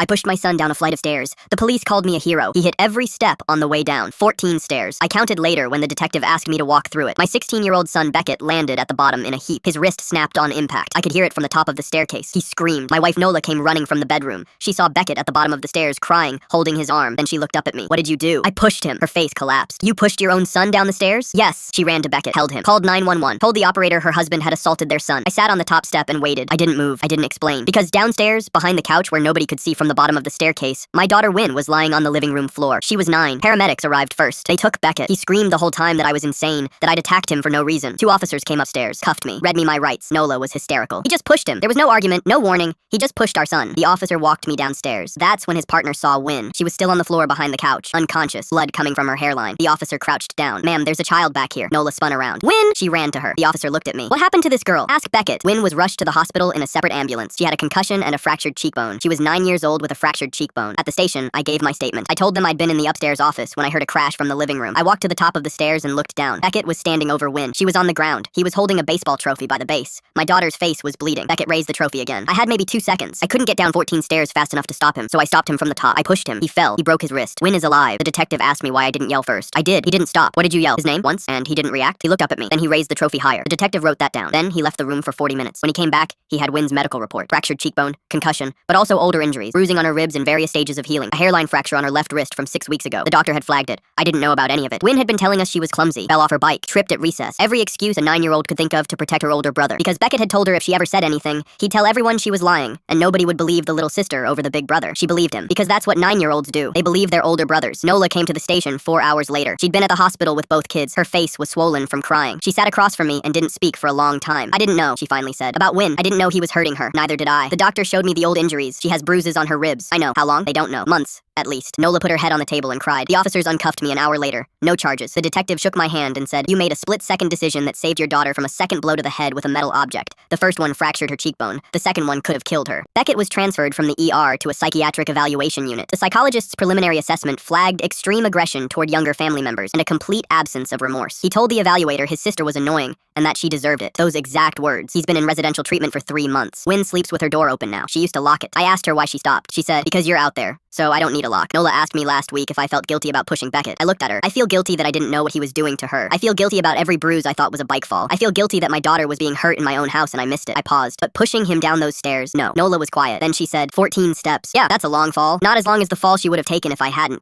I pushed my son down a flight of stairs. The police called me a hero. He hit every step on the way down. 14 stairs. I counted later when the detective asked me to walk through it. My 16-year-old son Beckett landed at the bottom in a heap. His wrist snapped on impact. I could hear it from the top of the staircase. He screamed. My wife Nola came running from the bedroom. She saw Beckett at the bottom of the stairs crying, holding his arm. Then she looked up at me. What did you do? I pushed him. Her face collapsed. You pushed your own son down the stairs? Yes. She ran to Beckett, held him, called 911, told the operator her husband had assaulted their son. I sat on the top step and waited. I didn't move. I didn't explain. Because downstairs, behind the couch where nobody could see from the bottom of the staircase, my daughter Wynn was lying on the living room floor. She was 9. Paramedics arrived first. They took Beckett. He screamed the whole time that I was insane, that I'd attacked him for no reason. 2 officers came upstairs, cuffed me, read me my rights. Nola was hysterical. He just pushed him. There was no argument, no warning. He just pushed our son. The officer walked me downstairs. That's when his partner saw Wynn. She was still on the floor behind the couch, unconscious, blood coming from her hairline. The officer crouched down. Ma'am, there's a child back here. Nola spun around. Wynn! She ran to her. The officer looked at me. What happened to this girl? Ask Beckett. Wynn was rushed to the hospital in a separate ambulance. She had a concussion and a fractured cheekbone. She was 9 years old with a fractured cheekbone. At the station, I gave my statement. I told them I'd been in the upstairs office when I heard a crash from the living room. I walked to the top of the stairs and looked down. Beckett was standing over Wynn. She was on the ground. He was holding a baseball trophy by the base. My daughter's face was bleeding. Beckett raised the trophy again. I had maybe 2 seconds. I couldn't get down 14 stairs fast enough to stop him, so I stopped him from the top. I pushed him. He fell. He broke his wrist. Wynn is alive. The detective asked me why I didn't yell first. I did. He didn't stop. What did you yell? His name? Once? And he didn't react? He looked up at me. Then he raised the trophy higher. The detective wrote that down. Then he left the room for 40 minutes. When he came back, he had Wynn's medical report. Fractured cheekbone, concussion, but also older injuries, bruising on her ribs in various stages of healing, a hairline fracture on her left wrist from 6 weeks ago. The doctor had flagged it. I didn't know about any of it. Wynn had been telling us she was clumsy, fell off her bike, tripped at recess. Every excuse a 9-year-old could think of to protect her older brother. Because Beckett had told her if she ever said anything, he'd tell everyone she was lying, and nobody would believe the little sister over the big brother. She believed him, because that's what 9-year-olds do. They believe their older brothers. Nola came to the station 4 hours later. She'd been at the hospital with both kids. Her face was swollen from crying. She sat across from me and didn't speak for a long time. I didn't know, she finally said. About Wynn, I didn't know he was hurting her. Neither did I. The doctor showed me the old injuries. She has bruises on her ribs. I know. How long? They don't know. Months. At least. Nola put her head on the table and cried. The officers uncuffed me an hour later. No charges. The detective shook my hand and said, "You made a split-second decision that saved your daughter from a second blow to the head with a metal object. The first one fractured her cheekbone. The second one could have killed her." Beckett was transferred from the ER to a psychiatric evaluation unit. The psychologist's preliminary assessment flagged extreme aggression toward younger family members and a complete absence of remorse. He told the evaluator his sister was annoying and that she deserved it. Those exact words. He's been in residential treatment for 3 months. Wynn sleeps with her door open now. She used to lock it. I asked her why she stopped. She said, "Because you're out there, so I don't need a lock." Nola asked me last week if I felt guilty about pushing Beckett. I looked at her. I feel guilty that I didn't know what he was doing to her. I feel guilty about every bruise I thought was a bike fall. I feel guilty that my daughter was being hurt in my own house and I missed it. I paused. But pushing him down those stairs, no. Nola was quiet. Then she said, 14 steps. Yeah, that's a long fall. Not as long as the fall she would have taken if I hadn't.